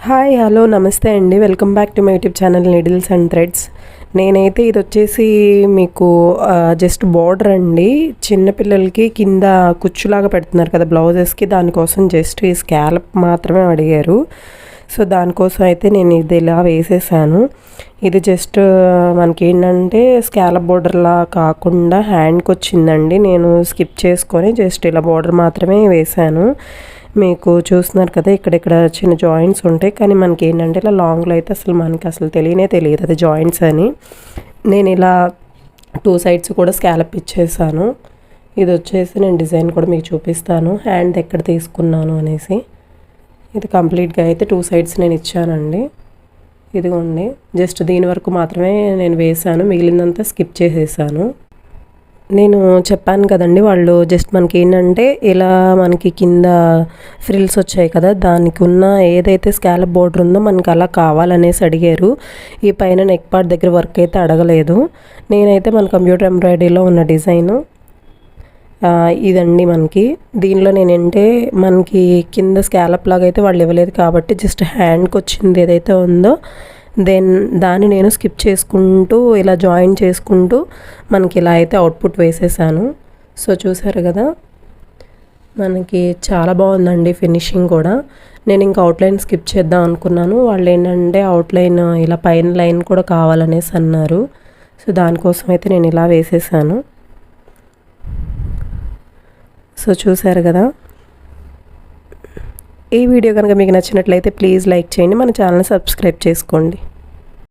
Hi hello నమస్తే అండి. Welcome back to my YouTube channel needles and threads. నేనైతే ఇది వచ్చేసి మీకు జస్ట్ బార్డర్ అండి. చిన్నపిల్లలకి కింద కుచ్చులాగా పెడుతున్నారు కదా బ్లౌజెస్కి, దానికోసం జస్ట్ ఈ స్కాలప్ మాత్రమే అడిగారు. సో దానికోసం అయితే నేను ఇది ఇలా వేసేసాను. ఇది జస్ట్ మనకి ఏంటంటే స్కాలప్ బోర్డర్లా కాకుండా హ్యాండ్కి వచ్చిందండి. నేను స్కిప్ చేసుకొని జస్ట్ ఇలా బోర్డర్ మాత్రమే వేసాను. మీకు చూస్తున్నారు కదా, ఇక్కడ చిన్న జాయింట్స్ ఉంటాయి, కానీ మనకి ఏంటంటే ఇలా లాంగ్లో అయితే మనకి అసలు తెలియదు అది జాయింట్స్ అని. నేను ఇలా 2 సైడ్స్ కూడా స్కాలప్ ఇచ్చేసాను. ఇది వచ్చేసి నేను డిజైన్ కూడా మీకు చూపిస్తాను, హ్యాండ్ ఎక్కడ తీసుకున్నాను అనేసి. ఇది కంప్లీట్గా అయితే 2 సైడ్స్ నేను ఇచ్చానండి. ఇదిగోండి, జస్ట్ దీని వరకు మాత్రమే నేను వేసాను, మిగిలిందంతా స్కిప్ చేసేసాను. నేను చెప్పాను కదండి, వాళ్ళు జస్ట్ మనకి ఏంటంటే ఇలా మనకి కింద ఫ్రిల్స్ వచ్చాయి కదా, దానికి ఉన్న ఏదైతే స్కాలప్ బోర్డర్ ఉందో మనకి అలా కావాలనేసి అడిగారు. ఈ పైన నెక్ పార్ట్ దగ్గర వర్క్ అయితే అడగలేదు. నేనైతే మన కంప్యూటర్ ఎంబ్రాయిడరీలో ఉన్న డిజైను ఇదండి. మనకి దీనిలో నేనంటే మనకి కింద స్కాలప్ లాగా అయితే వాళ్ళు ఇవ్వలేదు కాబట్టి జస్ట్ హ్యాండ్కి వచ్చింది ఏదైతే ఉందో దాన్ని నేను స్కిప్ చేసుకుంటూ ఇలా జాయిన్ చేసుకుంటూ మనకి ఇలా అయితే అవుట్పుట్ వేసేసాను. సో చూసారు కదా, మనకి చాలా బాగుందండి ఫినిషింగ్ కూడా. నేను ఇంకా అవుట్లైన్ స్కిప్ చేద్దాం అనుకున్నాను. వాళ్ళు ఏంటంటే అవుట్లైన్ ఇలా పైన లైన్ కూడా కావాలనేసి అన్నారు. సో దానికోసం అయితే నేను ఇలా వేసేసాను. సో చూసారు కదా, ఈ వీడియో కనుక మీకు నచ్చినట్లయితే ప్లీజ్ లైక్ చేయండి, మన ఛానల్ని సబ్స్క్రైబ్ చేసుకోండి.